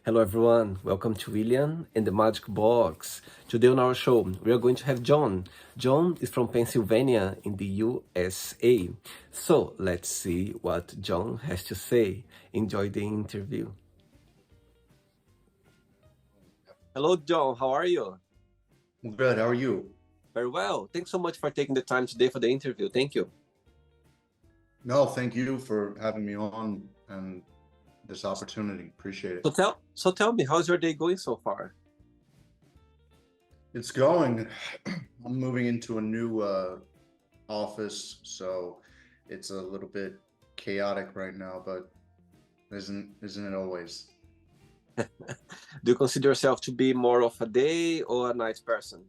Hello everyone, welcome to William and the Magic Box. Today on our show, we are going to have John. John is from Pennsylvania in the USA. So let's see what John has to say. Enjoy the interview. Hello John, how are you? Good. How are you? Very well. Thanks so much for taking the time today for the interview. Thank you. No, thank you for having me on and this opportunity. Appreciate So it. tell me, how's your day going so far? It's going. I'm moving into a new office, so it's a little bit chaotic right now, but isn't it always? Do you consider yourself to be more of a day or a night person?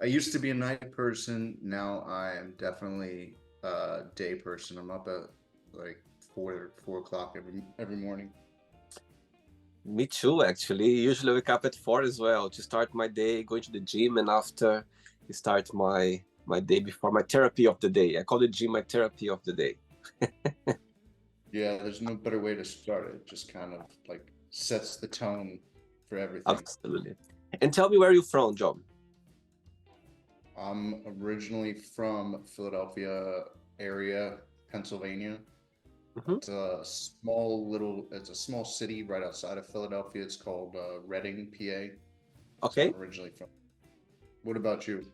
I used to be a night person. Now I am definitely a day person. I'm up at like four o'clock every morning. Me too, actually. Usually I wake up at 4 as well to start my day, going to the gym, and after start my day before my therapy of the day. I call the gym my therapy of the day. Yeah, there's no better way to start it. Just kind of like sets the tone for everything. Absolutely. And tell me where you're from, John. I'm originally from Philadelphia area, Pennsylvania. Hmm. It's a small city right outside of Philadelphia. It's called Reading, PA. That's where Okay. I'm originally from. What about you?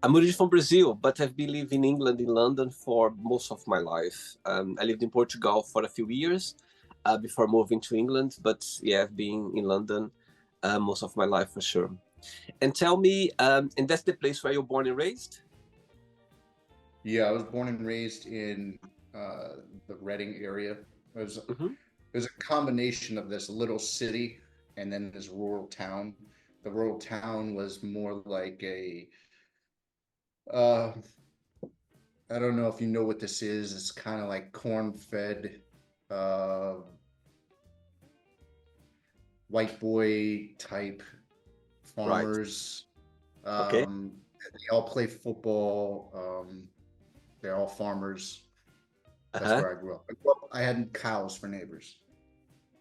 I'm originally from Brazil, but I've been living in England, in London, for most of my life. I lived in Portugal for a few years before moving to England, but yeah, I've been in London most of my life for sure. And tell me, and that's the place where you're born and raised? Yeah, I was born and raised in the Reading area. Hmm. It was a combination of this little city and then this rural town. The rural town was more like a uh, I don't know if you know what this is. It's kind of like corn-fed, uh, white boy type Right. farmers. Okay. Um, they all play football. They're all farmers. That's Uh-huh. where I grew up. I had cows for neighbors.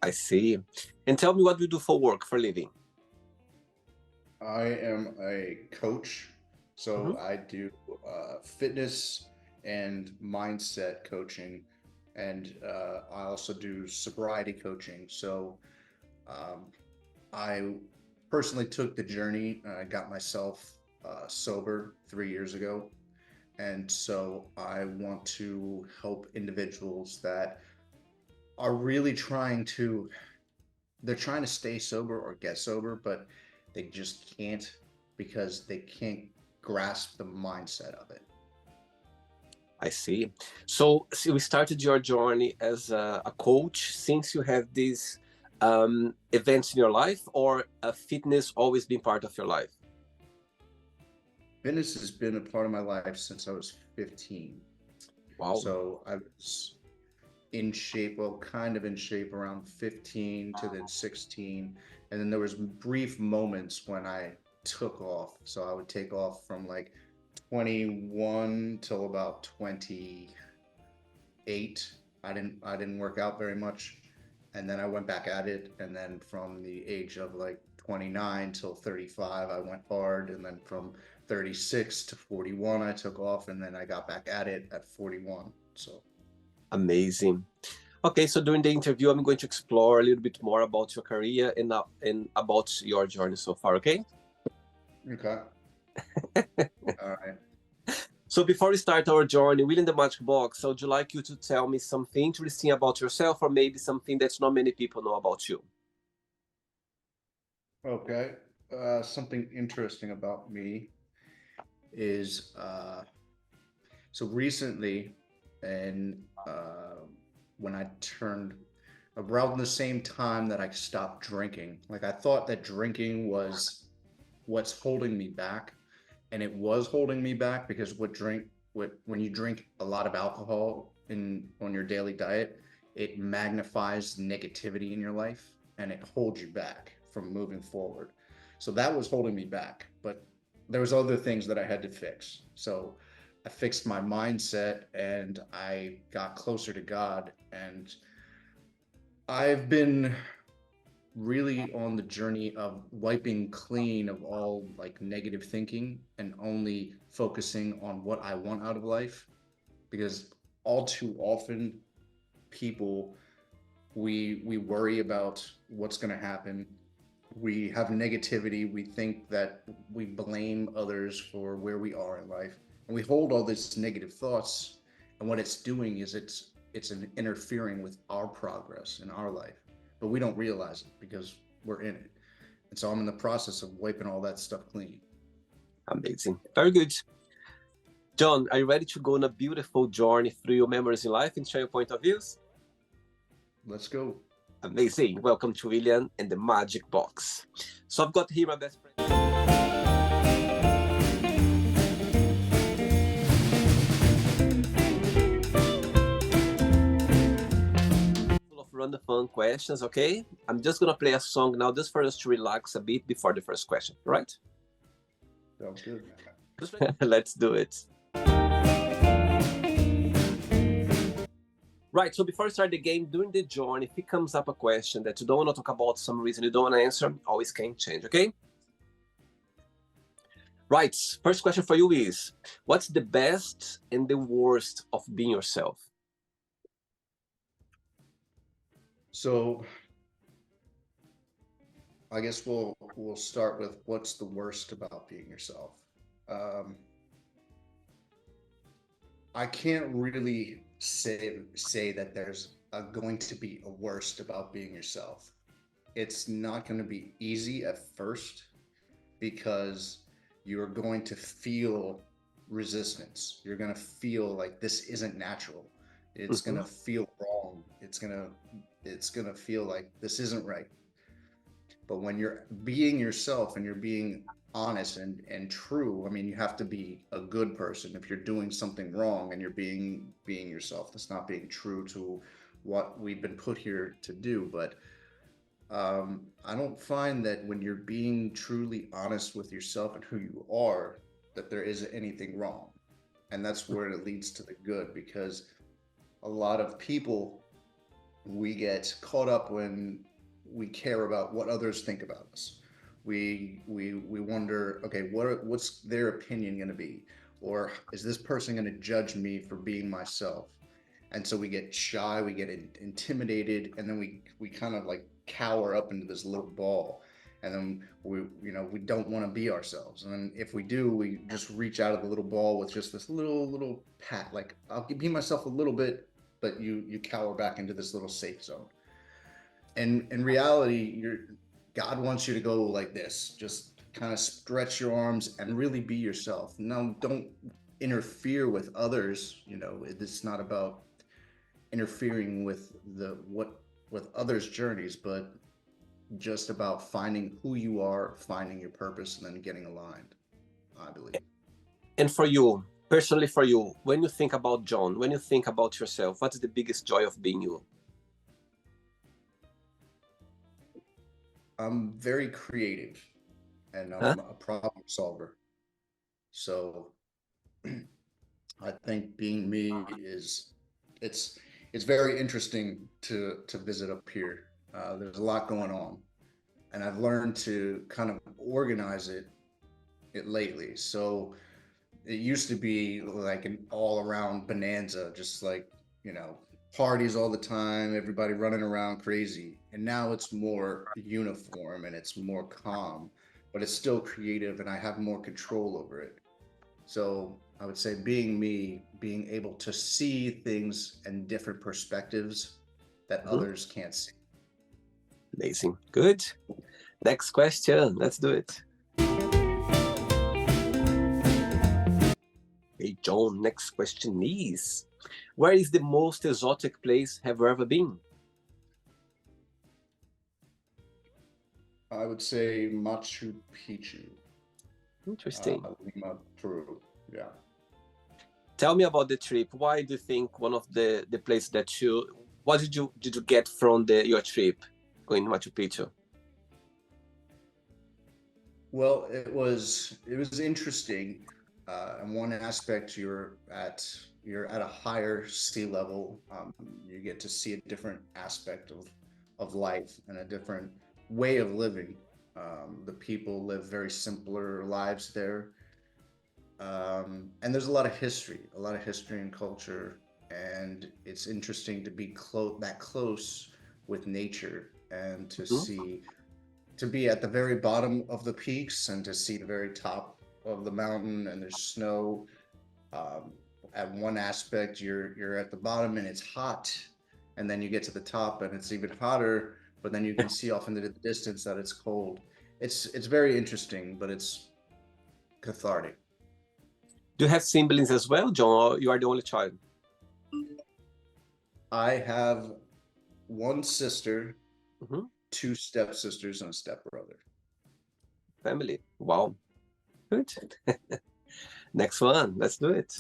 I see. And tell me what you do for work, for living. I am a coach, Hmm. so I do fitness and mindset coaching, and I also do sobriety coaching. So um, I personally took the journey. I got myself sober 3 years ago. And so I want to help individuals that are really they're trying to stay sober or get sober, but they just can't because they can't grasp the mindset of it. I see. So we started your journey as a coach since you have these events in your life, or fitness always been part of your life? Fitness has been a part of my life since I was 15. Wow. So I was in shape, well, kind of in shape around 15 to then 16. And then there was brief moments when I took off. So I would take off from like 21 till about 28. I didn't work out very much. And then I went back at it. And then from the age of like 29 till 35, I went hard. And then from 36 to 41, I took off. And then I got back at it at 41. So, Amazing. Okay, so during the interview, I'm going to explore a little bit more about your career and about your journey so far, okay? okay. All right. So before we start our journey within the Magic Box, I would like you to tell me something interesting about yourself, or maybe something that not many people know about you. Okay. Something interesting about me is so recently, and when I turned around the same time that I stopped drinking, like I thought that drinking was what's holding me back, and it was holding me back because when you drink a lot of alcohol in on your daily diet, it magnifies negativity in your life and it holds you back from moving forward. So that was holding me back, but there was other things that I had to fix. So I fixed my mindset and I got closer to God, and I've been really on the journey of wiping clean of all like negative thinking and only focusing on what I want out of life, because all too often people, we worry about what's going to happen. We have negativity. We think that we blame others for where we are in life, and we hold all these negative thoughts. And what it's doing is interfering with our progress in our life, but we don't realize it because we're in it. And so I'm in the process of wiping all that stuff clean. Amazing. Very good. John, are you ready to go on a beautiful journey through your memories in life and share your point of views? Let's go. Amazing. Welcome to William and the Magic Box. So I've got here my best friend. Full of random fun questions, okay? I'm just gonna play a song now just for us to relax a bit before the first question, right? Sounds good. Let's do it. Right, so before we start the game, during the journey, if it comes up a question that you don't want to talk about, some reason you don't want to answer, always can change, okay? Right, first question for you is, what's the best and the worst of being yourself? So I guess we'll start with what's the worst about being yourself. I can't really say that there's going to be a worst about being yourself. It's not going to be easy at first because you're going to feel resistance. You're going to feel like this isn't natural. It's going to feel wrong. It's going to feel like this isn't right. But when you're being yourself and you're being honest and true, I mean, you have to be a good person. If you're doing something wrong and you're being yourself, that's not being true to what we've been put here to do. But I don't find that when you're being truly honest with yourself and who you are, that there is anything wrong. And that's where it leads to the good, because a lot of people, we get caught up when we care about what others think about us. We wonder, okay, what's their opinion going to be, or is this person going to judge me for being myself? And so we get shy, we get intimidated, and then we kind of like cower up into this little ball, and then we don't want to be ourselves. And then if we do, we just reach out of the little ball with just this little pat, like I'll be myself a little bit, but you cower back into this little safe zone. And in reality, God wants you to go like this, just kind of stretch your arms and really be yourself. No, don't interfere with others. It's not about interfering with others' journeys, but just about finding who you are, finding your purpose, and then getting aligned, I believe. And for you, personally for you, when you think about John, when you think about yourself, what is the biggest joy of being you? I'm very creative and I'm a problem solver. So I think being me it's very interesting to visit up here. There's a lot going on, and I've learned to kind of organize it lately. So it used to be like an all around bonanza, just like, parties all the time, everybody running around crazy. And now it's more uniform and it's more calm, but it's still creative and I have more control over it. So I would say being me, being able to see things in different perspectives that others can't see. Amazing. Good. Next question. Let's do it. Hey, John, next question is, where is the most exotic place have you ever been? I would say Machu Picchu. Interesting. Lima, Peru. Yeah. Tell me about the trip. Why do you think one of the places that what did you get from your trip going to Machu Picchu? Well, it was interesting. In one aspect, you're at a higher sea level. You get to see a different aspect of life and a different way of living. The people live very simpler lives there, and there's a lot of history and culture, and it's interesting to be that close with nature and Mhm. to be at the very bottom of the peaks and to see the very top of the mountain and there's snow. Um, at one aspect, you're at the bottom and it's hot, and then you get to the top and it's even hotter. But then you can see off into the distance that it's cold. It's very interesting, but it's cathartic. Do you have siblings as well, John, or you are the only child? I have one sister, Mhm. two stepsisters, and a stepbrother. Family. Wow. Good. Next one. Let's do it.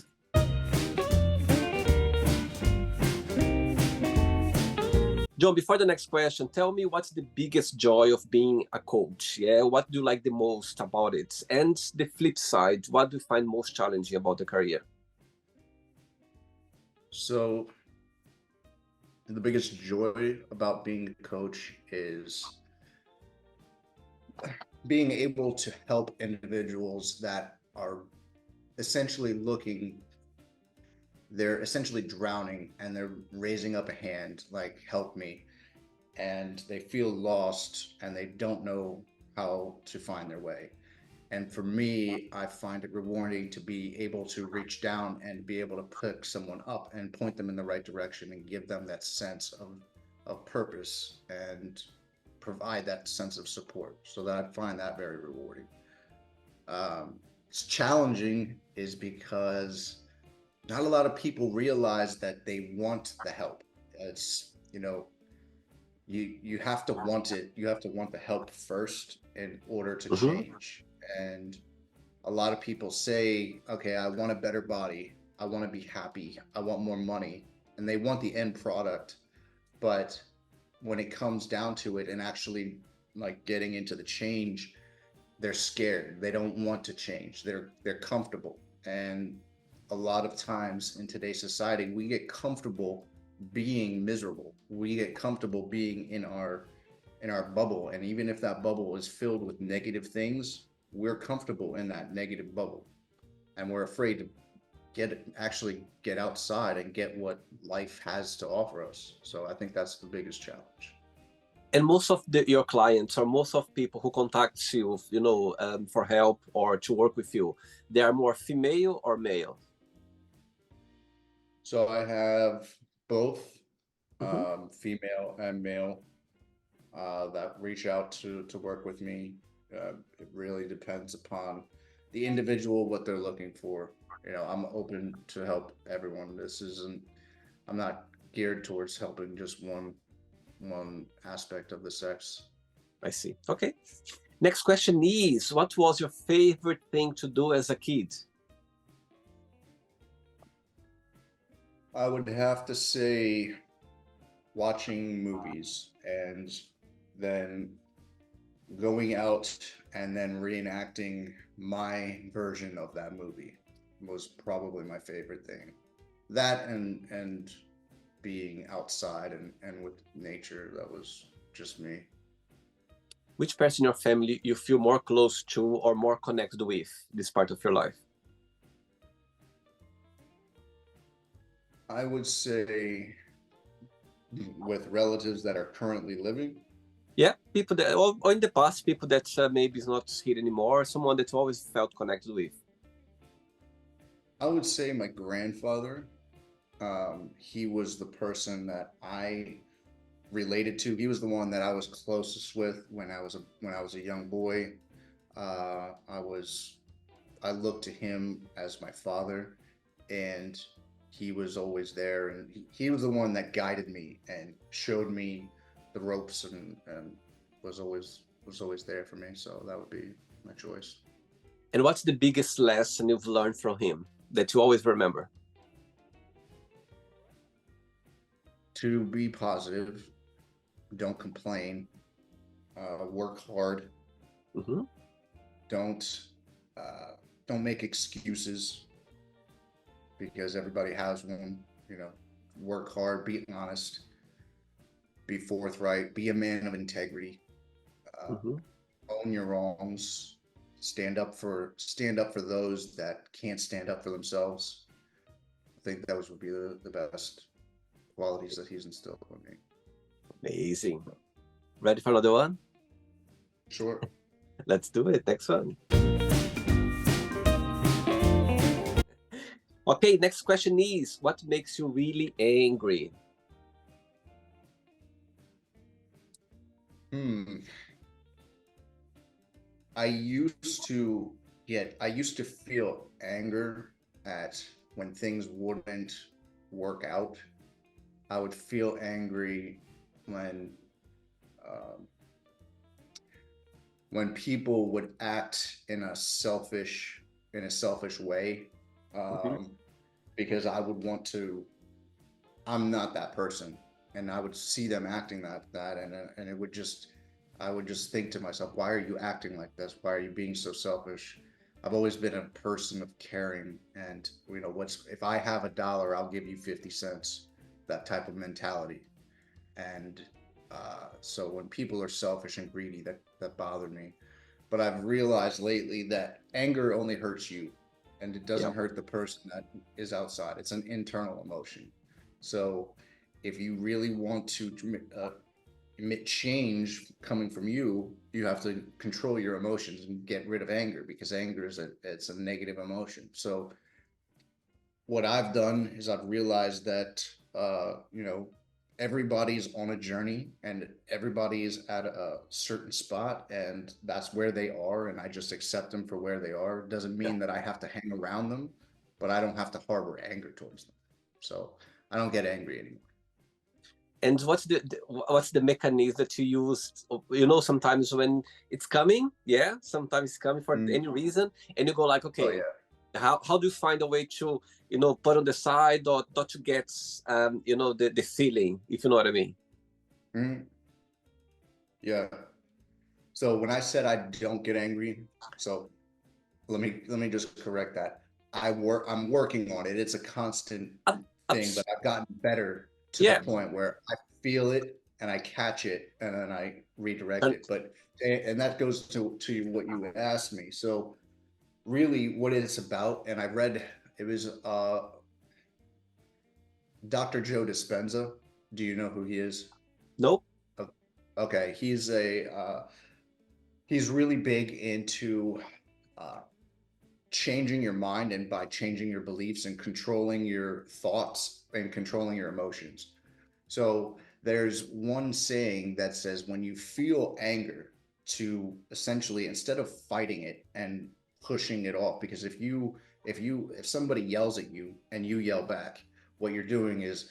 John, before the next question, tell me what's the biggest joy of being a coach? Yeah, what do you like the most about it? And the flip side, what do you find most challenging about the career? So the biggest joy about being a coach is being able to help individuals that are essentially they're essentially drowning and they're raising up a hand like help me, and they feel lost and they don't know how to find their way. And for me, I find it rewarding to be able to reach down and be able to pick someone up and point them in the right direction and give them that sense of purpose and provide that sense of support. So that I find that very rewarding. It's challenging is because not a lot of people realize that they want the help. It's, you have to want it. You have to want the help first in order to Mhm. change. And a lot of people say, okay, I want a better body. I want to be happy. I want more money. And they want the end product. But when it comes down to it and actually like getting into the change, they're scared. They don't want to change. They're comfortable. And a lot of times in today's society, we get comfortable being miserable. We get comfortable being in our bubble. And even if that bubble is filled with negative things, we're comfortable in that negative bubble. And we're afraid to actually get outside and get what life has to offer us. So I think that's the biggest challenge. And most of your clients or most of people who contact you, for help or to work with you, they are more female or male? So I have both Mhm. female and male that reach out to work with me. It really depends upon the individual, what they're looking for. I'm open to help everyone. I'm not geared towards helping just one aspect of the sex. I see. Okay. Next question is, what was your favorite thing to do as a kid? I would have to say watching movies and then going out and then reenacting my version of that movie was probably my favorite thing. That and being outside and with nature, that was just me. Which person in your family you feel more close to or more connected with this part of your life? I would say with relatives that are currently living, Yeah, people that, or in the past, people that maybe is not here anymore, someone that you always felt connected with. I would say my grandfather. He was the person that I related to. He was the one that I was closest with when I was a young boy. Uh, I was I looked to him as my father, and he was always there, and he was the one that guided me and showed me the ropes and was always there for me. So that would be my choice. And what's the biggest lesson you've learned from him that you always remember? To be positive, don't complain, work hard, Hmm. don't uh, don't make excuses because everybody has one. Work hard, be honest, be forthright, be a man of integrity, Hmm. own your wrongs, stand up for those that can't stand up for themselves. I think those would be the best qualities that he's instilled in me. Amazing. Ready for another one? Sure. Let's do it. Next one. Okay, next question is, what makes you really angry? I used to feel anger at when things wouldn't work out. I would feel angry when um, when people would act in a selfish way, Hmm. um, because I would want to. I'm not that person, and I would see them acting that, and it would just, I would just think to myself, why are you acting like this? Why are you being so selfish? I've always been a person of caring, and what's if I have $1, I'll give you 50 cents. That type of mentality, and so when people are selfish and greedy, that bother me. But I've realized lately that anger only hurts you, and it doesn't Yep. hurt the person that is outside. It's an internal emotion. So if you really want to emit change coming from you, you have to control your emotions and get rid of anger, because anger it's a negative emotion. So what I've done is I've realized that everybody's on a journey, and everybody's at a certain spot, and that's where they are, and I just accept them for where they are. It doesn't Yeah. mean that I have to hang around them, but I don't have to harbor anger towards them. So I don't get angry anymore. And what's the mechanism that you use? Sometimes when it's coming, yeah, sometimes it's coming for Mm. any reason, and you go like, Oh okay, yeah. how do you find a way to put on the side, or not to get the feeling, if you know what I mean? Mhm. Yeah. So when I said I don't get angry, so let me just correct that. I'm working on it. It's a constant Ab- thing, but abs- I've gotten better to the yeah. point where I feel it and I catch it and then I redirect And it. But and that goes to what you asked me. So really what it's about, and I read it was Dr. Joe Dispenza. Do you know who he is? nope. O- Okay, he's really big into uh, changing your mind, and by changing your beliefs and controlling your thoughts and controlling your emotions. So there's one saying that says when you feel anger, to essentially, instead of fighting it and pushing it off, because if somebody yells at you and you yell back, what you're doing is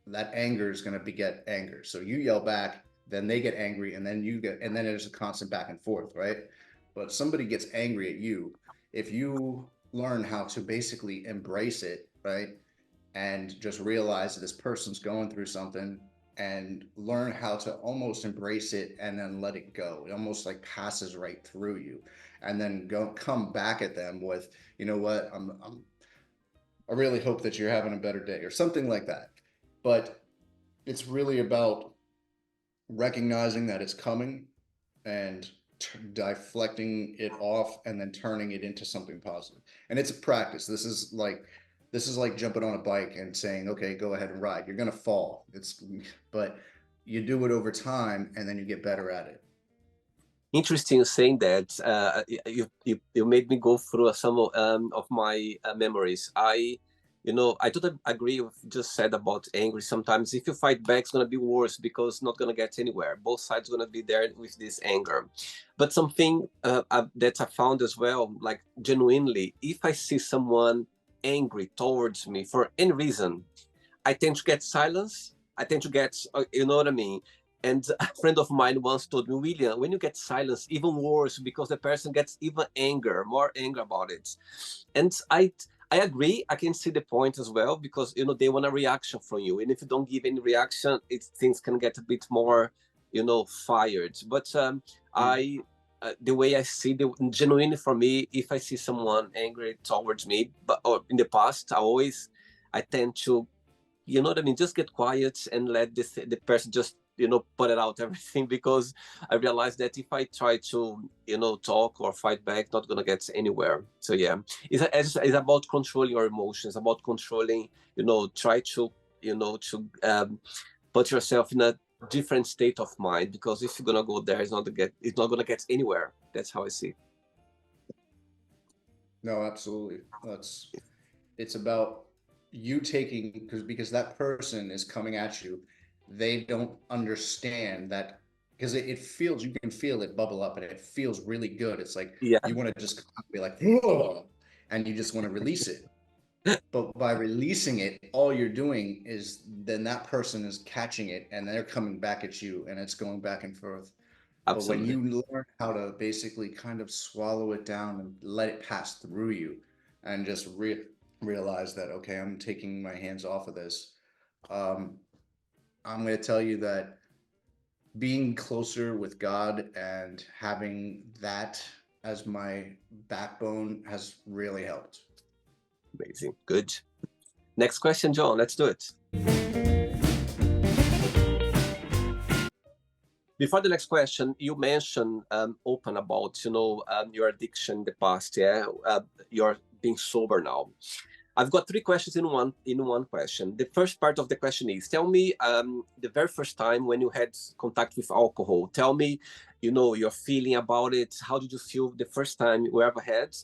that anger is going to beget anger. So you yell back, then they get angry, and then you get, and then it's a constant back and forth, right? But somebody gets angry at you, if you learn how to basically embrace it, right? And just realize that this person's going through something, and learn how to almost embrace it and then let it go. It almost like passes right through you, and then come back at them with, you know what, I really hope that you're having a better day or something like that. But it's really about recognizing that it's coming, and deflecting it off, and then turning it into something positive. And it's a practice. This is like jumping on a bike and saying, okay, go ahead and ride. You're going to fall. But you do it over time, and then you get better at it. Interesting saying that. You made me go through some of my memories. I totally agree with just said about angry. Sometimes if you fight back, it's gonna be worse because it's not gonna get anywhere. Both sides gonna be there with this anger. But something that I found as well, like genuinely, if I see someone angry towards me for any reason, I tend to get silence. I tend to get, you know what I mean? And a friend of mine once told me, William, when you get silence, even worse because the person gets even more anger about it. And I agree. I can see the point as well because they want a reaction from you, and if you don't give any reaction, things can get a bit more, fired. But Mm. I. The way I see the genuinely for me, if I see someone angry towards me, but or in the past, I tend to, you know what I mean? Just get quiet and let the person just, put it out everything, because I realized that if I try to talk or fight back, not gonna get anywhere. So yeah, it's about controlling your emotions, about controlling, try to put yourself in a different state of mind, because if you're gonna go there, it's not gonna get anywhere. That's how I see it. No, absolutely. It's about you taking, because that person is coming at you. They don't understand that, because it feels, you can feel it bubble up and it feels really good. It's like Yeah, you want to just be like, "Whoa," and you just want to release it. But by releasing it, all you're doing is then that person is catching it and they're coming back at you and it's going back and forth. But when absolutely. you learn how to basically kind of swallow it down and let it pass through you and just realize that, okay, I'm taking my hands off of this. Um, I'm going to tell you that being closer with God and having that as my backbone has really helped. Amazing. Good. Next question, John. Let's do it. Before the next question, you mentioned open about your addiction in the past. Yeah, you're being sober now. I've got three questions in one question. The first part of the question is: tell me the very first time when you had contact with alcohol. Tell me, your feeling about it. How did you feel the first time you ever had?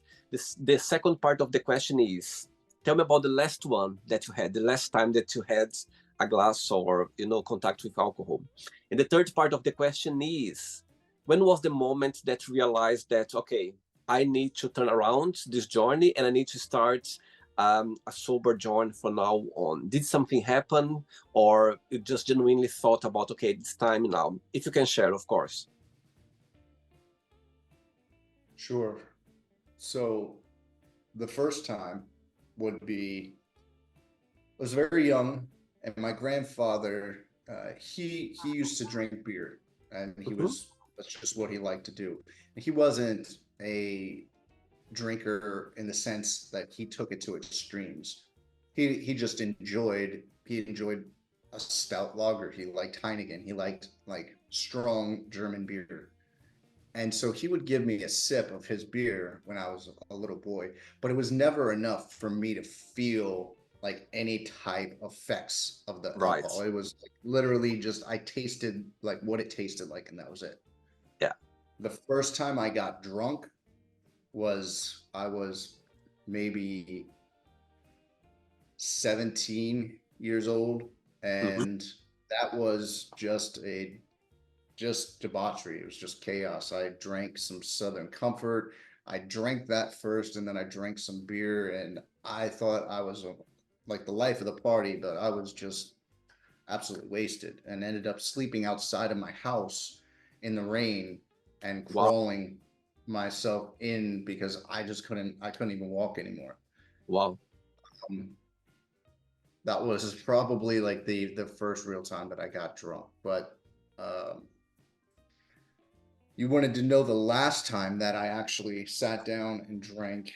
The second part of the question is: tell me about the last one that you had, the last time that you had a glass or contact with alcohol. And the third part of the question is: when was the moment that you realized that, okay, I need to turn around this journey and I need to start a sober journey from now on? Did something happen, or you just genuinely thought about, okay, it's time now? If you can share, of course. Sure. So the first time would be, I was very young, and my grandfather, he used to drink beer, and Mm-hmm. that's just what he liked to do. He wasn't a drinker in the sense that he took it to extremes. He just enjoyed a stout lager. He liked Heineken. He liked like strong German beer. And so he would give me a sip of his beer when I was a little boy, but it was never enough for me to feel like any type of effects of the Right. alcohol. It was like literally just I tasted like what it tasted like, and that was it. Yeah. The first time I got drunk was I was maybe 17 years old, Mm-hmm. and that was just debauchery. It was just chaos. I drank some Southern Comfort. I drank that first, and then I drank some beer, and I thought I was like the life of the party, but I was just absolutely wasted and ended up sleeping outside of my house in the rain and Wow. crawling myself in because I couldn't even walk anymore. Wow. Um, that was probably like the first real time that I got drunk. But you wanted to know the last time that I actually sat down and drank.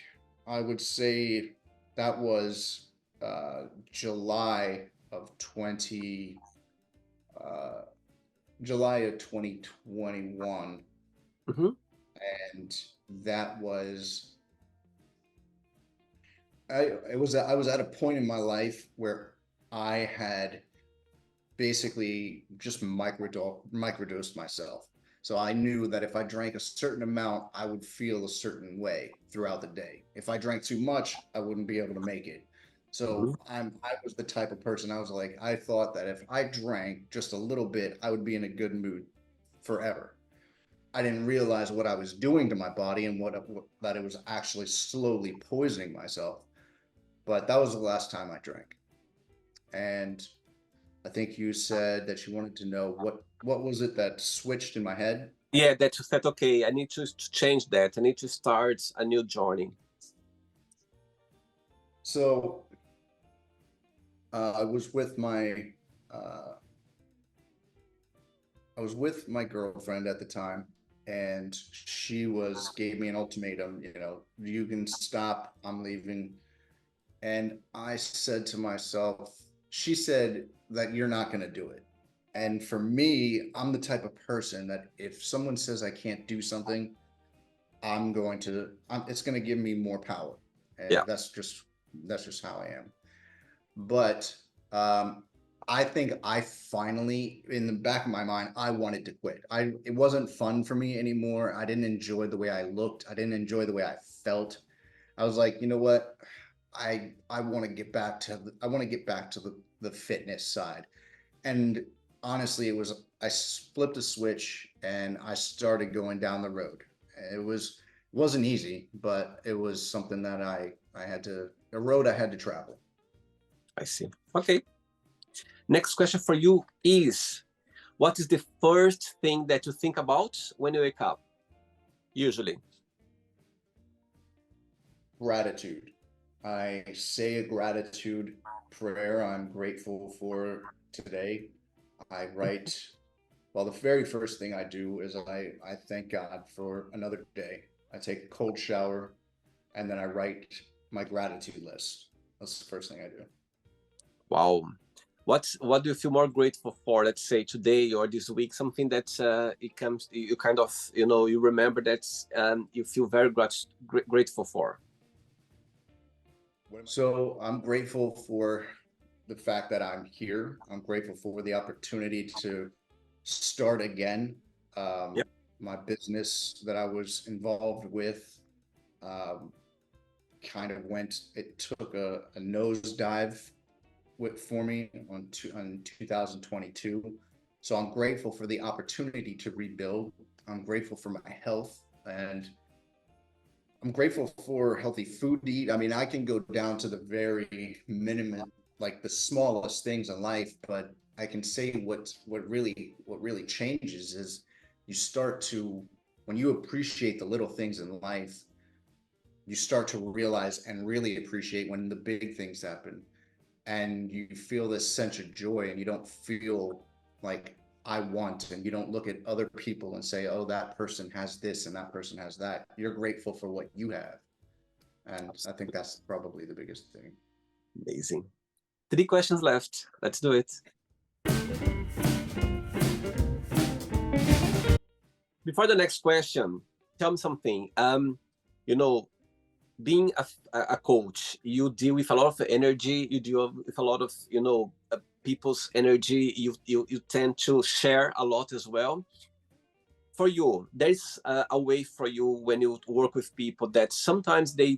I would say that was July of 20 uh, July of 2021, Mm-hmm. and that was I was at a point in my life where I had basically just microdosed myself. So I knew that if I drank a certain amount, I would feel a certain way throughout the day. If I drank too much, I wouldn't be able to make it. Mm-hmm. So I was the type of person, I was like, I thought that if I drank just a little bit, I would be in a good mood forever. I didn't realize what I was doing to my body and that it was actually slowly poisoning myself. But that was the last time I drank. And I think you said that you wanted to know what was it that switched in my head. Yeah, that you said, okay, I need to change that. I need to start a new journey. So I was with my uh, I was with my girlfriend at the time, and she was gave me an ultimatum. You know, you can stop. I'm leaving. And I said to myself, she said that you're not going to do it. And for me, I'm the type of person that if someone says I can't do something, it's going to give me more power. Yeah, And that's just how I am. But um, I think I finally, in the back of my mind, I wanted to quit. It wasn't fun for me anymore. I didn't enjoy the way I looked. I didn't enjoy the way I felt. I was like, you know what? I want to get back to the fitness side. And honestly, I flipped a switch and I started going down the road. It wasn't easy, but it was something that I had to a road I had to travel. I see. Okay. Next question for you is, what is the first thing that you think about when you wake up? Usually. Gratitude. I say a gratitude prayer. I'm grateful for today. I write, well, the very first thing I do is I thank God for another day. I take a cold shower and then I write my gratitude list. That's the first thing I do. Wow. What do you feel more grateful for? Let's say today or this week, something that it comes you kind of you remember that you feel very grateful for. So I'm grateful for the fact that I'm here. I'm grateful for the opportunity to start again. Yep. My business that I was involved with um, it took a nosedive for me on 2022. So I'm grateful for the opportunity to rebuild. I'm grateful for my health and I'm grateful for healthy food to eat. I mean, I can go down to the very minimum, like the smallest things in life, but I can say what really changes is you start to when you appreciate the little things in life, you start to realize and really appreciate when the big things happen and you feel this sense of joy and you don't feel like I want and you don't look at other people and say, oh, that person has this and that person has that. You're grateful for what you have. And I think that's probably the biggest thing. Amazing. 3 questions left. Let's do it. Before the next question, tell me something. You know, being a coach, you deal with a lot of energy. You deal with a lot of people's energy. You tend to share a lot as well. For you, there's a way for you when you work with people that sometimes they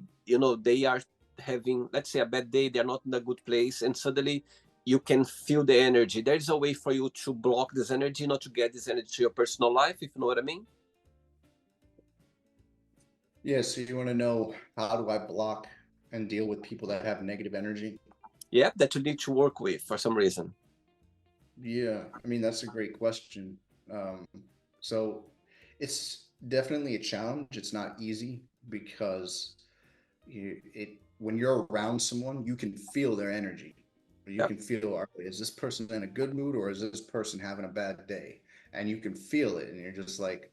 are having, let's say, a bad day. They're not in a good place, and suddenly you can feel the energy. There's a way for you to block this energy, not to get this energy to your personal life, if you know what I mean. Yeah. So you want to know how do I block and deal with people that have negative energy? Yeah, that you need to work with for some reason. Yeah. I mean, that's a great question. Um, so it's definitely a challenge. It's not easy because when you're around someone, you can feel their energy. You Yeah. can feel, is this person in a good mood or is this person having a bad day? And you can feel it, and you're just like,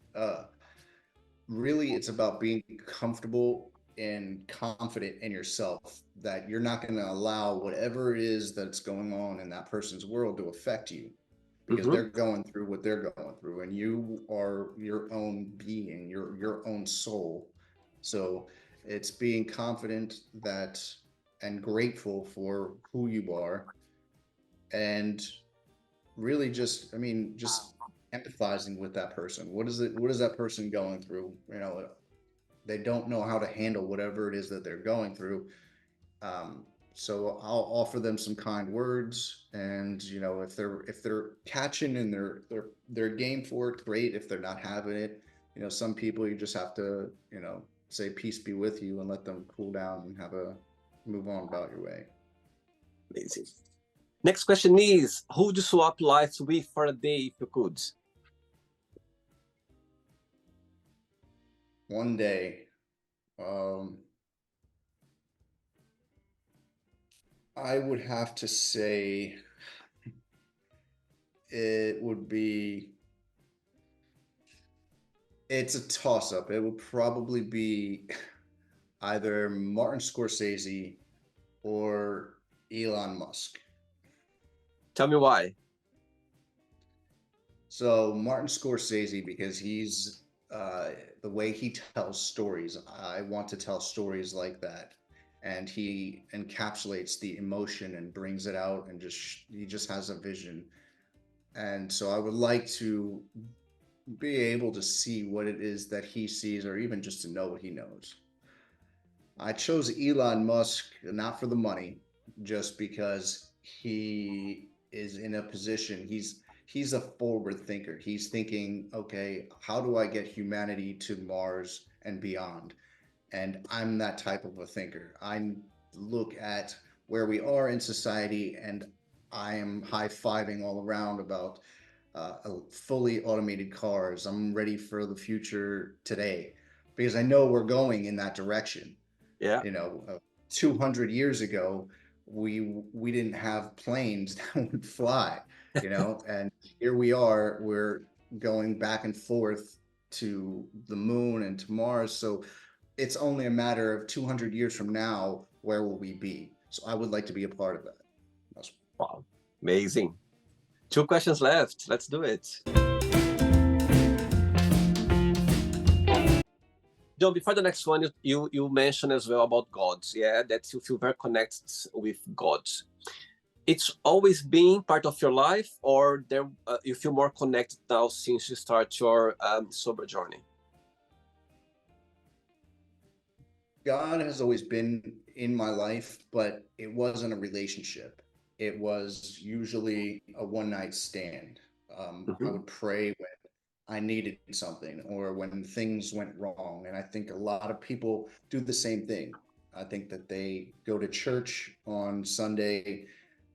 really, it's about being comfortable and confident in yourself that you're not going to allow whatever it is that's going on in that person's world to affect you because Mm-hmm. they're going through what they're going through and you are your own being, your own soul. So it's being confident that and grateful for who you are and really just, I mean, just empathizing with that person. What is that person going through? You know, they don't know how to handle whatever it is that they're going through. Um, so I'll offer them some kind words, and you know, if they're catching and they're game for it, great. If they're not having it, you know, some people you just have to, you know, say peace be with you and let them cool down and have a move on about your way. Amazing. Next question is, who would you swap lives with for a day if you could? One day, um, I would have to say it would be it's a toss up. It would probably be either Martin Scorsese or Elon Musk. Tell me why. So Martin Scorsese, because he's the way he tells stories, I want to tell stories like that. And he encapsulates the emotion and brings it out and he just has a vision. And so I would like to be able to see what it is that he sees, or even just to know what he knows. I chose Elon Musk not for the money, just because he is in a position. He's a forward thinker. He's thinking, okay, how do I get humanity to Mars and beyond? And I'm that type of a thinker. I look at where we are in society, and I am high-fiving all around about fully automated cars. I'm ready for the future today because I know we're going in that direction. Yeah. You know, 200 years ago, we didn't have planes that would fly, and here we are, we're going back and forth to the moon and to Mars. So it's only a matter of 200 years from now, where will we be? So I would like to be a part of that. That's Wow. Amazing. Two questions left. Let's do it. John, before the next one, you mentioned as well about gods. Yeah, that you feel very connected with gods. It's always been part of your life, or there you feel more connected now since you start your sober journey? God has always been in my life, but it wasn't a relationship. It was usually a one night stand. I Mm-hmm. would pray when I needed something or when things went wrong. And I think a lot of people do the same thing. I think that they go to church on Sunday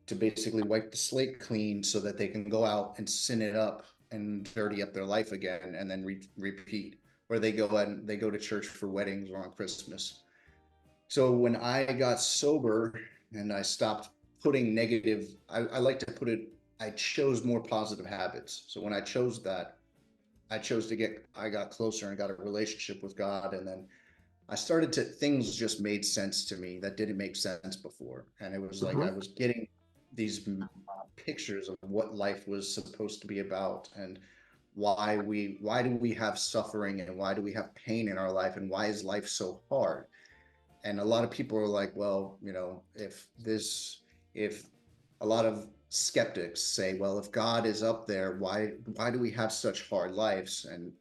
to basically wipe the slate clean so that they can go out and sin it up and dirty up their life again and then repeat. Or they go to church for weddings or on Christmas. So when I got sober and I stopped putting negative, I like to put it, I chose more positive habits. So when I chose that, I got closer and got a relationship with God. And then things just made sense to me that didn't make sense before. And it was like Mm-hmm. I was getting these pictures of what life was supposed to be about and why do we have suffering and why do we have pain in our life and why is life so hard? And a lot of people are like, well, if a lot of skeptics say, well, if God is up there, why do we have such hard lives? And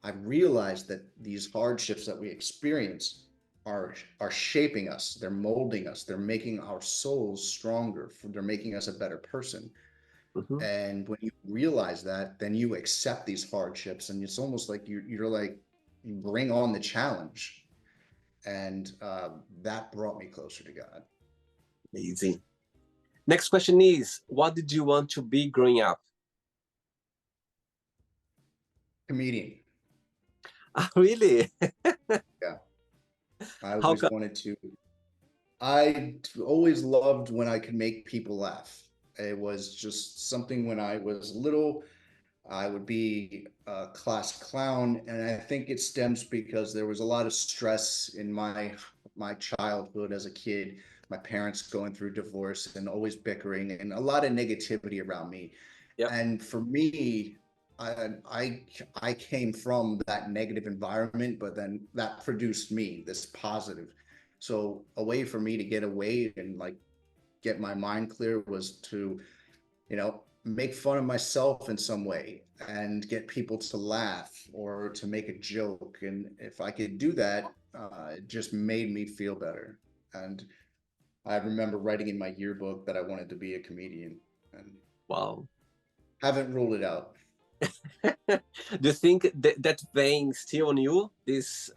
I've realized that these hardships that we experience are shaping us, they're molding us, they're making our souls stronger, they're making us a better person. Mm-hmm. And when you realize that, then you accept these hardships, and it's almost like you're like, you bring on the challenge, and that brought me closer to God. Amazing. Next question is, what did you want to be growing up? Comedian. Ah, really? Yeah, I How always come? wanted to. I always loved when I could make people laugh. It was just something when I was little. I would be a class clown, and I think it stems because there was a lot of stress in my childhood as a kid. My parents going through divorce and always bickering, and a lot of negativity around me. Yep. And for me, I came from that negative environment, but then that produced me this positive. So a way for me to get away and like get my mind clear was to, make fun of myself in some way and get people to laugh or to make a joke. And if I could do that, it just made me feel better. And I remember writing in my yearbook that I wanted to be a comedian and Wow. haven't ruled it out. Do you think that vein still on you, this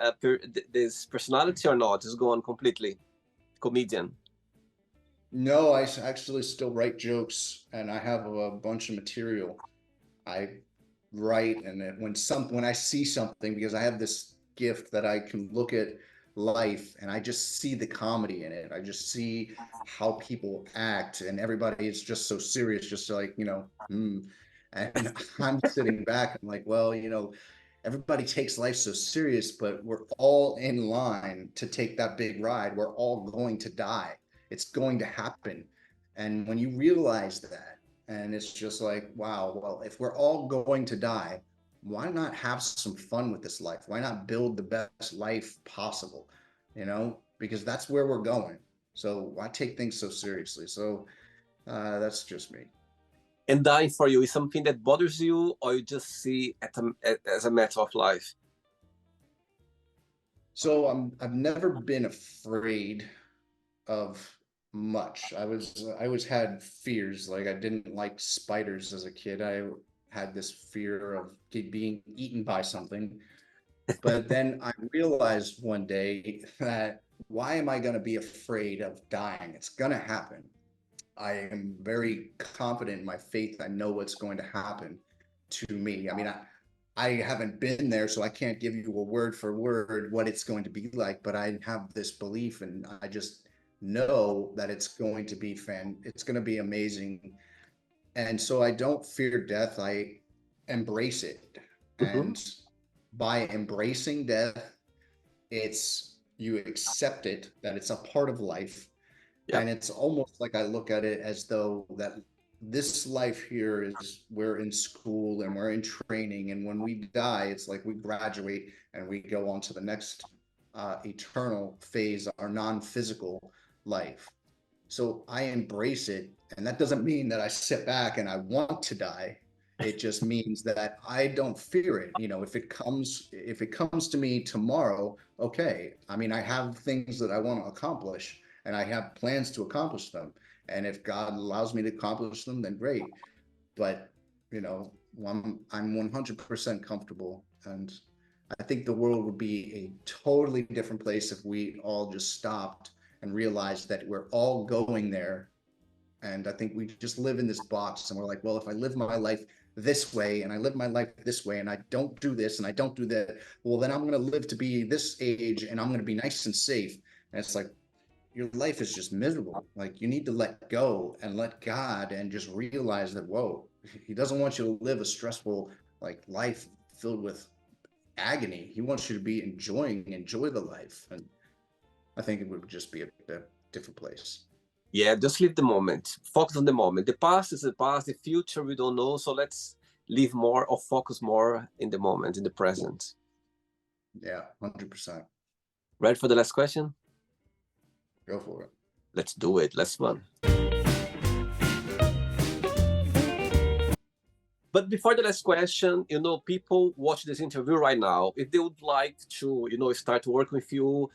personality, or not? Is gone completely? Comedian. No, actually still write jokes and I have a bunch of material. I write, and when I see something, because I have this gift that I can look at life and I just see the comedy in it. I just see how people act, and everybody is just so serious, just like, and I'm sitting back. I'm like, well, everybody takes life so serious, but we're all in line to take that big ride. We're all going to die. It's going to happen. And when you realize that, And it's just like, wow, well, if we're all going to die, why not have some fun with this life? Why not build the best life possible? You know, because that's where we're going. So why take things so seriously? So that's just me. And dying for you is something that bothers you, or you just see as a matter of life? So I've never been afraid of much. I always had fears. Like I didn't like spiders as a kid. I had this fear of being eaten by something. But then I realized one day that why am I going to be afraid of dying? It's going to happen. I am very confident in my faith. I know what's going to happen to me. I mean, I haven't been there, so I can't give you a word for word what it's going to be like, but I have this belief and I just know that it's going to be it's going to be amazing. And so I don't fear death. I embrace it. Mhm. And by embracing death, it's you accept it that it's a part of life, Yeah. and it's almost like I look at it as though that this life here is we're in school and we're in training, and when we die it's like we graduate and we go on to the next eternal phase, our non-physical life. So I embrace it, and that doesn't mean that I sit back and I want to die. It just means that I don't fear it. You know, if it comes to me tomorrow, okay. I mean, I have things that I want to accomplish and I have plans to accomplish them. And if God allows me to accomplish them, then great. But, you know, I'm 100% comfortable, and I think the world would be a totally different place if we all just stopped and realized that we're all going there. And I think we just live in this box and we're like, well, if I live my life this way and I live my life this way and I don't do this and I don't do that, well, then I'm going to live to be this age and I'm going to be nice and safe. And it's like, your life is just miserable. Like you need to let go and let God and just realize that, whoa, he doesn't want you to live a stressful like life filled with agony. He wants you to be enjoy the life. And I think it would just be a different place. Yeah, just live the moment. Focus on the moment. The past is the past. The future we don't know. So let's live more or focus more in the moment, in the present. Yeah, 100%. Ready for the last question? Go for it. Let's do it. Let's run. But before the last question, people watch this interview right now. If they would like to, start working with you,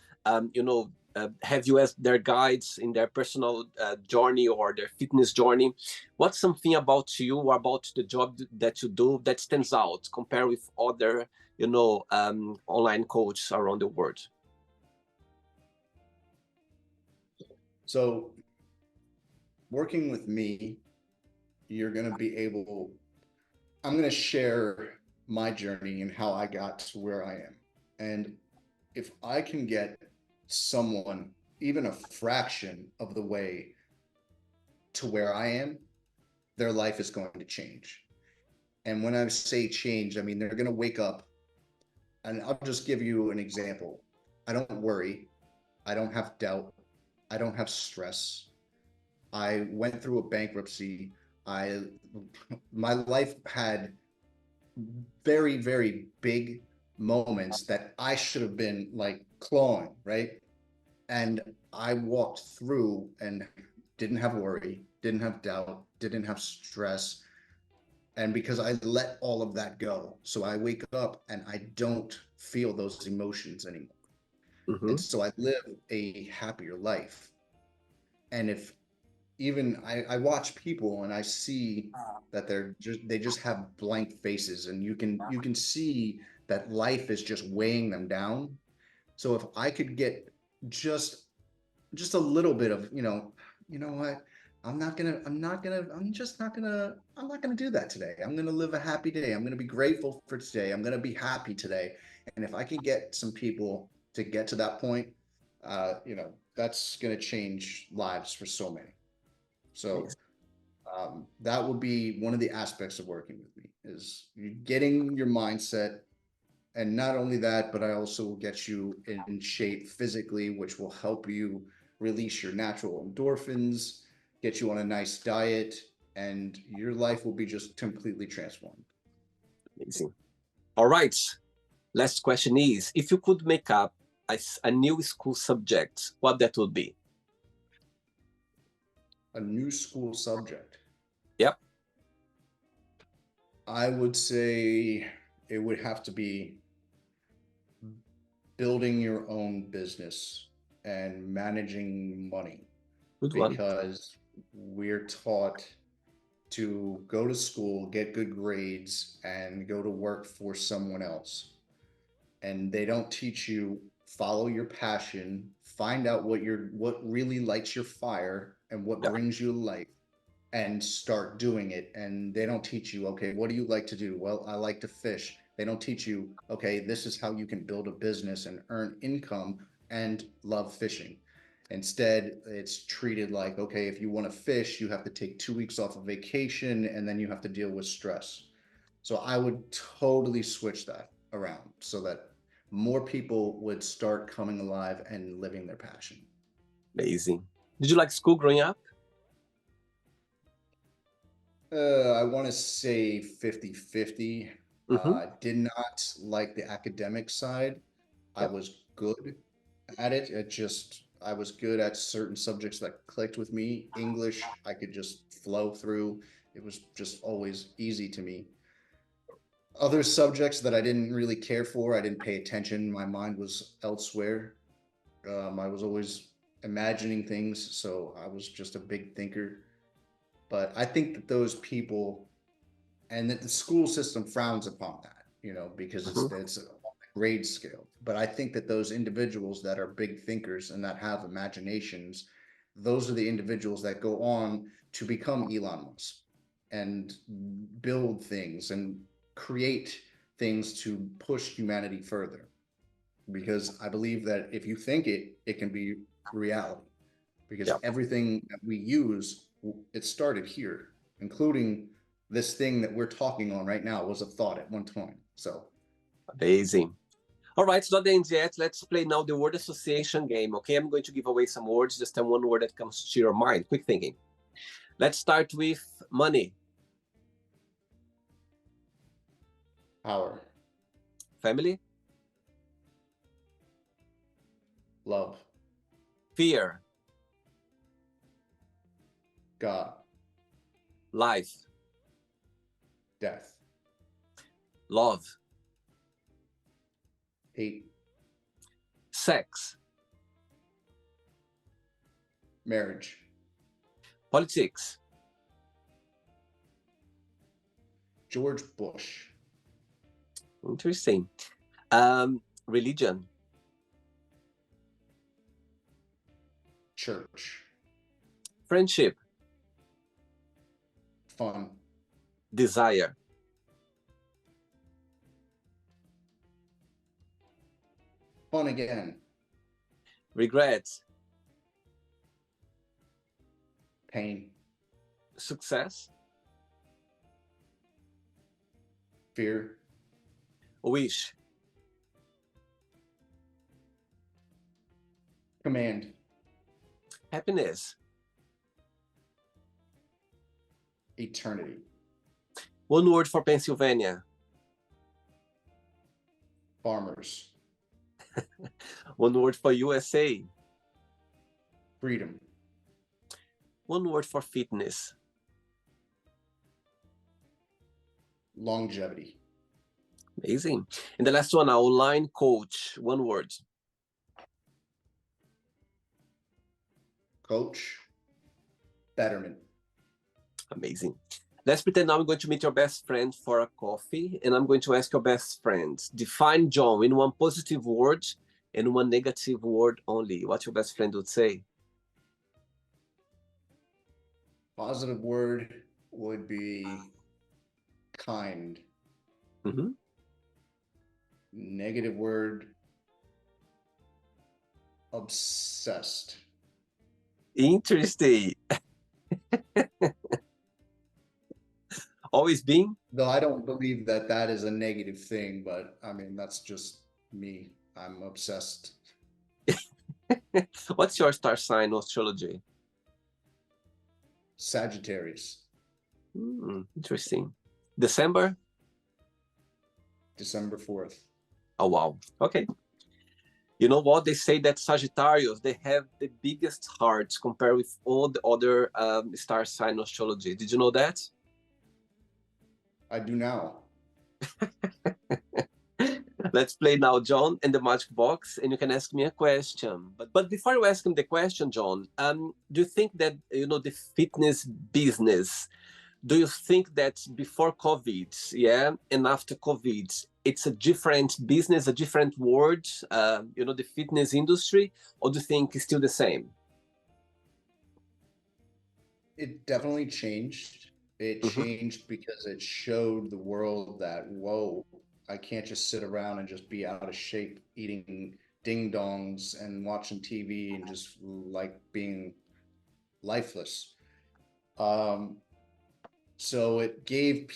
have you as their guides in their personal journey or their fitness journey, what's something about you or about the job that you do that stands out compared with other, online coaches around the world? So, working with me, you're going to be able, I'm going to share my journey and how I got to where I am. And if I can get someone even a fraction of the way to where I am, their life is going to change. And when I say change, I mean they're going to wake up. And I'll just give you an example. I don't worry. I don't have doubt. I don't have stress. I went through a bankruptcy. I my life had very, very big moments that I should have been like clawing, right? And I walked through and didn't have worry, didn't have doubt, didn't have stress. And because I let all of that go. So I wake up and I don't feel those emotions anymore. And Mm-hmm. so I live a happier life. And if even I watch people and I see that they just have blank faces, and you can see that life is just weighing them down. So if I could get just just a little bit of, you know what? I'm not gonna do that today. I'm gonna live a happy day. I'm gonna be grateful for today. I'm gonna be happy today. And if I can get some people to get to that point, that's gonna change lives for so many. So Yes. that would be one of the aspects of working with me is you getting your mindset. And not only that, but I also will get you in shape physically, which will help you release your natural endorphins, get you on a nice diet, and your life will be just completely transformed. Amazing. All right. Last question is, if you could make up a new school subject, what that would be? A new school subject. Yep. I would say it would have to be building your own business and managing money, Good one. because we're taught to go to school, get good grades, and go to work for someone else. And they don't teach you follow your passion, find out what really lights your fire and what Yeah. brings you life, and start doing it. And they don't teach you, okay, what do you like to do? Well, I like to fish. They don't teach you, okay, this is how you can build a business and earn income and love fishing. Instead, it's treated like, okay, if you want to fish, you have to take 2 weeks off of vacation and then you have to deal with stress. So I would totally switch that around so that more people would start coming alive and living their passion. Amazing. Did you like school growing up? I want to say 50-50. Mm-hmm. Did not like the academic side. I Yep. was good at it. I was good at certain subjects that clicked with me. English, I could just flow through. It was just always easy to me. Other subjects that I didn't really care for, I didn't pay attention. My mind was elsewhere. I was always imagining things, so I was just a big thinker. But I think that those people, and that the school system frowns upon that, because Mm-hmm. it's on a grade scale. But I think that those individuals that are big thinkers and that have imaginations, those are the individuals that go on to become Elon Musk and build things and create things to push humanity further. Because I believe that if you think it, it can be reality. Because Yep. everything that we use, it started here, including this thing that we're talking on right now was a thought at one time. So Amazing. All right, it's not the end yet. Let's play now the word association game. Okay, I'm going to give away some words. Just tell one word that comes to your mind. Quick thinking. Let's start with money, power, family, love, fear, God, life, death, love, hate, sex, marriage, politics, George Bush, interesting, religion, church, friendship, fun, desire, fun again, regret, pain, success, fear, wish, command, happiness. eternity, One word for Pennsylvania. farmers, One word for USA. freedom, One word for fitness. longevity, Amazing. And the last one, online coach. One word. coach, betterment. Amazing. Let's pretend now I'm going to meet your best friend for a coffee, and I'm going to ask your best friend, define John in one positive word and one negative word only. What your best friend would say? Positive word would be kind. Mm-hmm. Negative word, obsessed. Interesting. Always being? Though I don't believe that that is a negative thing, but I mean, that's just me. I'm obsessed. What's your star sign or astrology? Sagittarius. Interesting. December? December 4th. Oh, wow. Okay. You know what? They say that Sagittarius, they have the biggest hearts compared with all the other star sign astrology. Did you know that? I do now. Let's play now, John, in the magic box, and you can ask me a question. But before you ask him the question, John, do you think that the fitness business? Do you think that before COVID, yeah, and after COVID, it's a different business, a different world? The fitness industry, or do you think it's still the same? It definitely changed. It Mm-hmm, changed because it showed the world that, whoa, I can't just sit around and just be out of shape eating ding dongs and watching TV and just like being lifeless. Um, so it gave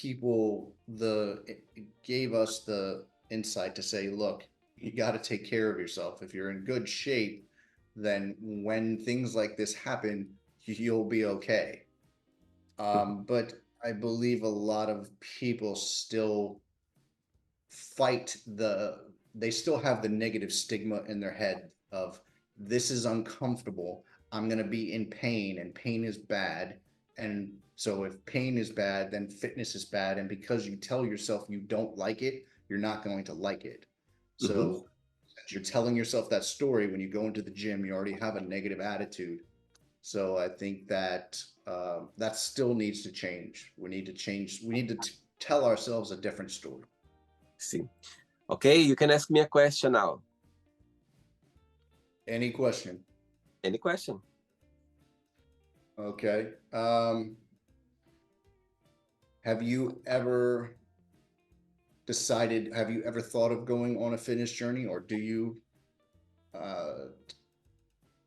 us the insight to say, look, you got to take care of yourself. If you're in good shape, then when things like this happen, you'll be okay. mm-hmm, But I believe a lot of people still fight they still have the negative stigma in their head of this is uncomfortable. I'm going to be in pain and pain is bad. And so if pain is bad, then fitness is bad. And because you tell yourself you don't like it, you're not going to like it. mm-hmm. So since you're telling yourself that story when you go into the gym, you already have a negative attitude. So I think that that still needs to change. We need to change. We need to tell ourselves a different story. See. Okay, you can ask me a question now. Any question? Any question? Okay. Have you ever decided? Have you ever thought of going on a fitness journey, or do you uh,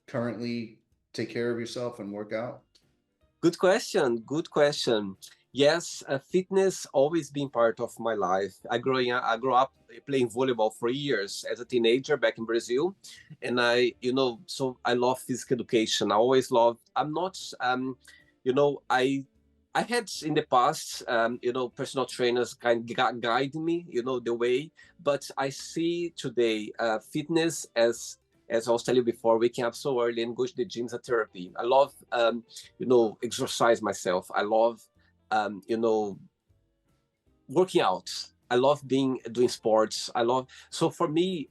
currently take care of yourself and work out? Good question. Good question. Yes, fitness always been part of my life. I grew up playing volleyball for years as a teenager back in Brazil, and so I love physical education. I always loved. I'm not, you know, I had in the past, personal trainers kind of guide me, the way. But I see today fitness as I was telling you before, waking up so early and go to the gym as a therapy. I love exercise myself. I love working out. I love doing sports. I love so for me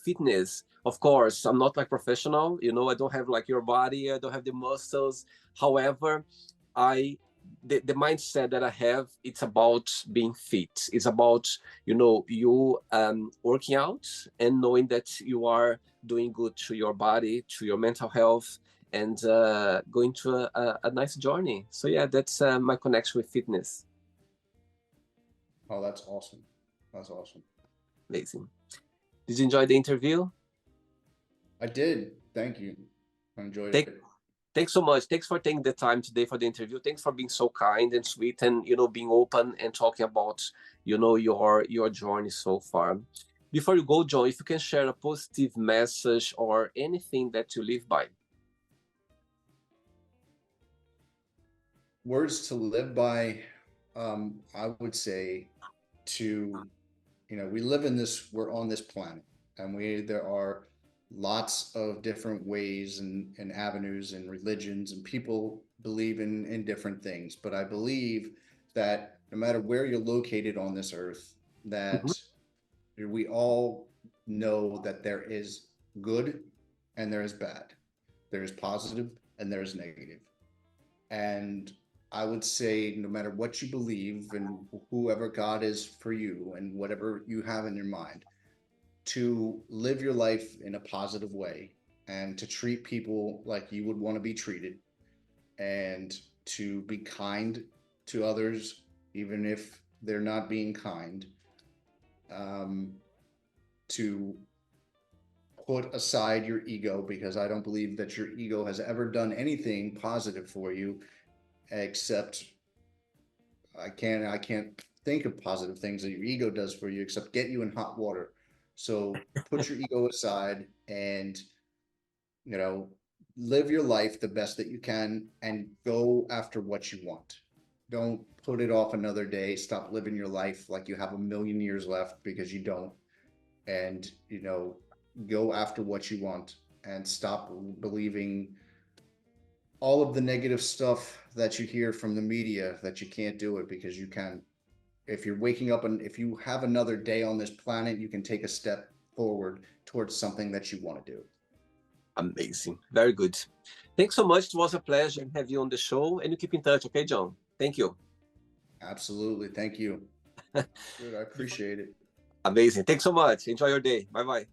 fitness. Of course, I'm not like professional. I don't have like your body. I don't have the muscles. However, I the mindset that I have, it's about being fit. It's about you working out and knowing that you are doing good to your body, to your mental health, and going to a nice journey. So yeah, that's my connection with fitness. Oh, that's awesome. That's awesome. Amazing. Did you enjoy the interview? I did. Thank you. I enjoyed Thank, it. thanks so much. Thanks for taking the time today for the interview. Thanks for being so kind and sweet, and being open and talking about your journey so far. Before you go, John, if you can share a positive message or anything that you live by. Words to live by. I would say to we live in this we're on this planet and there are lots of different ways and avenues and religions and people believe in different things, but I believe that no matter where you're located on this earth, Mhm. that we all know that there is good and there is bad, there is positive and there is negative. And I would say, no matter what you believe and whoever God is for you and whatever you have in your mind, to live your life in a positive way and to treat people like you would want to be treated and to be kind to others, even if they're not being kind, um, to put aside your ego because I don't believe that your ego has ever done anything positive for you except I can't think of positive things that your ego does for you except get you in hot water. So put your ego aside and you know live your life the best that you can and go after what you want. Don't put it off another day. Stop living your life like you have a million years left, because you don't. And, go after what you want and stop believing all of the negative stuff that you hear from the media that you can't do it, because you can. If you're waking up and if you have another day on this planet, you can take a step forward towards something that you want to do. Amazing. Very good. Thanks so much. It was a pleasure to have you on the show, and you keep in touch. Okay, John? Thank you. Absolutely. Thank you. Good. I appreciate it. Amazing. Thanks so much. Enjoy your day. Bye-bye.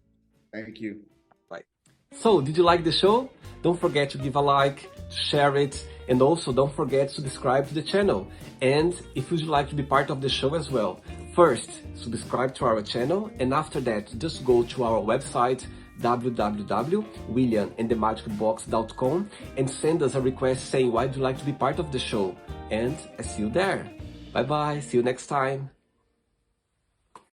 Thank you. Bye. So, did you like the show? Don't forget to give a like, share it, and also don't forget to subscribe to the channel. And if you'd like to be part of the show as well, first, subscribe to our channel, and after that, just go to our website, www.williamandthemagicbox.com, and send us a request saying why you'd like to be part of the show. And I see you there. Bye-bye. See you next time.